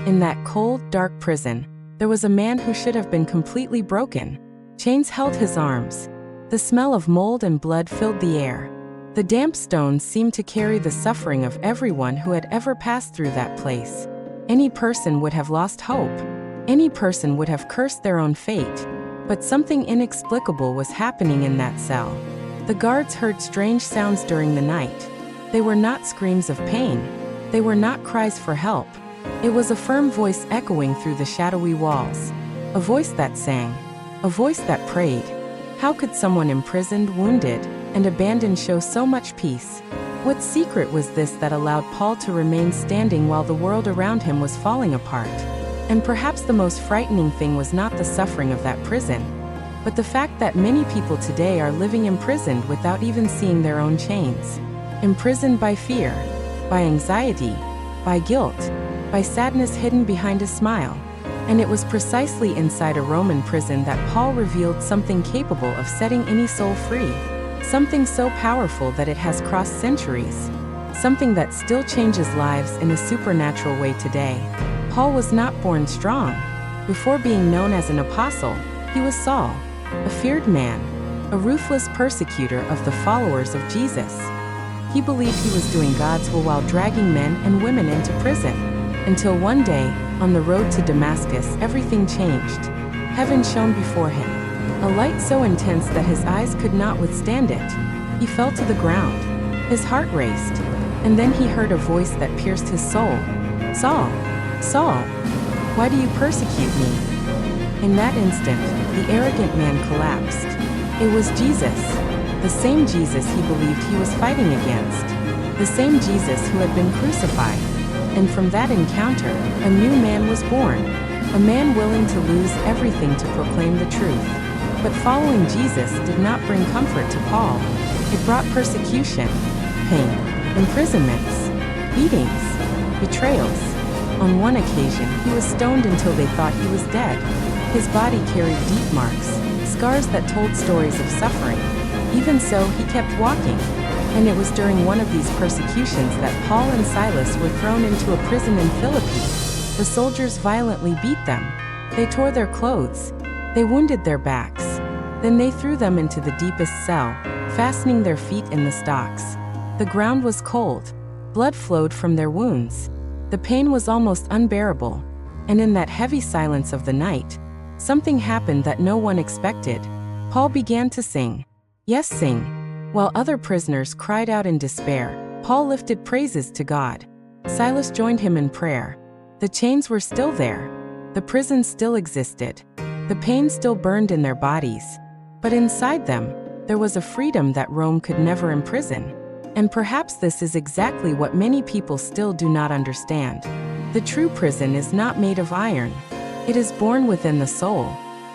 In that cold, dark prison, there was a man who should have been completely broken. Chains held his arms. The smell of mold and blood filled the air. The damp stones seemed to carry the suffering of everyone who had ever passed through that place. Any person would have lost hope. Any person would have cursed their own fate. But something inexplicable was happening in that cell. The guards heard strange sounds during the night. They were not screams of pain. They were not cries for help. It was a firm voice echoing through the shadowy walls. A voice that sang. A voice that prayed. How could someone imprisoned, wounded, and abandoned show so much peace? What secret was this that allowed Paul to remain standing while the world around him was falling apart? And perhaps the most frightening thing was not the suffering of that prison, but the fact that many people today are living imprisoned without even seeing their own chains. Imprisoned by fear, by anxiety, by guilt, by sadness hidden behind a smile. And it was precisely inside a Roman prison that Paul revealed something capable of setting any soul free. Something so powerful that it has crossed centuries. Something that still changes lives in a supernatural way today. Paul was not born strong. Before being known as an apostle, he was Saul, a feared man, a ruthless persecutor of the followers of Jesus. He believed he was doing God's will while dragging men and women into prison. Until one day, on the road to Damascus, everything changed. Heaven shone before him. A light so intense that his eyes could not withstand it. He fell to the ground. His heart raced. And then he heard a voice that pierced his soul. Saul, Saul, why do you persecute me? In that instant, the arrogant man collapsed. It was Jesus, the same Jesus he believed he was fighting against, the same Jesus who had been crucified. And from that encounter, a new man was born, a man willing to lose everything to proclaim the truth. But following Jesus did not bring comfort to Paul. It brought persecution, pain, imprisonments, beatings, betrayals. On one occasion, he was stoned until they thought he was dead. His body carried deep marks, scars that told stories of suffering. Even so, he kept walking. And it was during one of these persecutions that Paul and Silas were thrown into a prison in Philippi. The soldiers violently beat them. They tore their clothes. They wounded their backs. Then they threw them into the deepest cell, fastening their feet in the stocks. The ground was cold. Blood flowed from their wounds. The pain was almost unbearable. And in that heavy silence of the night, something happened that no one expected. Paul began to sing. Yes, sing. While other prisoners cried out in despair, Paul lifted praises to God. Silas joined him in prayer. The chains were still there. The prison still existed. The pain still burned in their bodies. But inside them, there was a freedom that Rome could never imprison. And perhaps this is exactly what many people still do not understand. The true prison is not made of iron. It is born within the soul.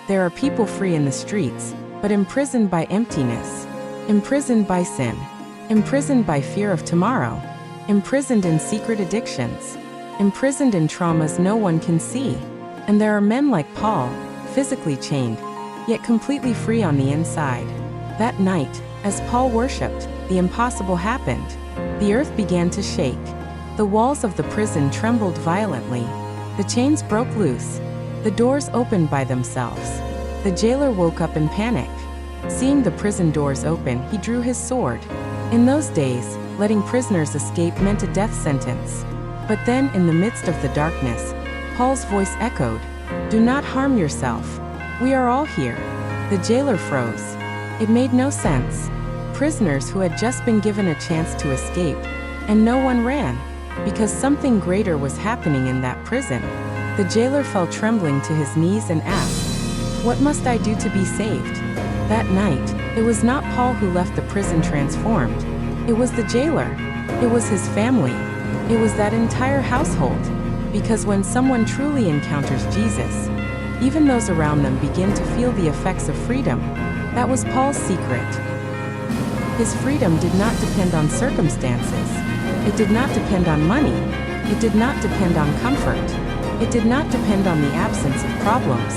There are people free in the streets, but imprisoned by emptiness. Imprisoned by sin, imprisoned by fear of tomorrow, imprisoned in secret addictions, imprisoned in traumas no one can see. And there are men like Paul, physically chained, yet completely free on the inside. That night, as Paul worshipped, the impossible happened. The earth began to shake. The walls of the prison trembled violently. The chains broke loose. The doors opened by themselves. The jailer woke up in panic. Seeing the prison doors open, he drew his sword. In those days, letting prisoners escape meant a death sentence. But then, in the midst of the darkness, Paul's voice echoed, "Do not harm yourself. We are all here." The jailer froze. It made no sense. Prisoners who had just been given a chance to escape, and no one ran, because something greater was happening in that prison. The jailer fell trembling to his knees and asked, "What must I do to be saved?" That night, it was not Paul who left the prison transformed. It was the jailer. It was his family. It was that entire household. Because when someone truly encounters Jesus, even those around them begin to feel the effects of freedom. That was Paul's secret. His freedom did not depend on circumstances. It did not depend on money. It did not depend on comfort. It did not depend on the absence of problems.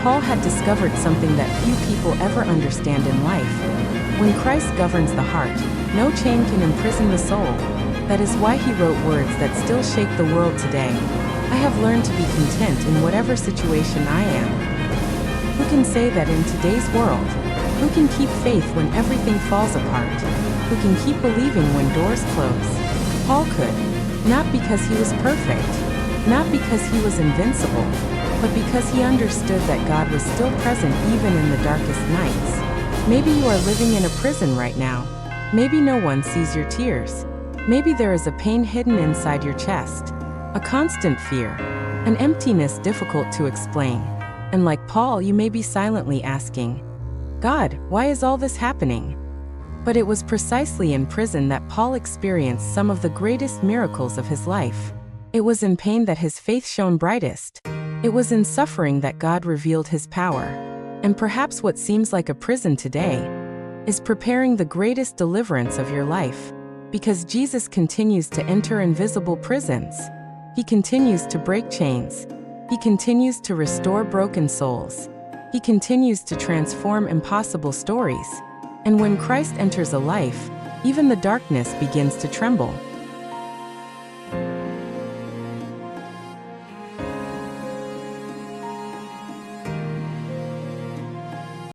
Paul had discovered something that few people ever understand in life. When Christ governs the heart, no chain can imprison the soul. That is why he wrote words that still shake the world today. I have learned to be content in whatever situation I am. Who can say that in today's world? Who can keep faith when everything falls apart? Who can keep believing when doors close? Paul could, not because he was perfect, not because he was invincible, but because he understood that God was still present even in the darkest nights. Maybe you are living in a prison right now. Maybe no one sees your tears. Maybe there is a pain hidden inside your chest, a constant fear, an emptiness difficult to explain. And like Paul, you may be silently asking, God, why is all this happening? But it was precisely in prison that Paul experienced some of the greatest miracles of his life. It was in pain that his faith shone brightest. It was in suffering that God revealed his power. And perhaps what seems like a prison today is preparing the greatest deliverance of your life. Because Jesus continues to enter invisible prisons. He continues to break chains. He continues to restore broken souls. He continues to transform impossible stories. And when Christ enters a life, even the darkness begins to tremble.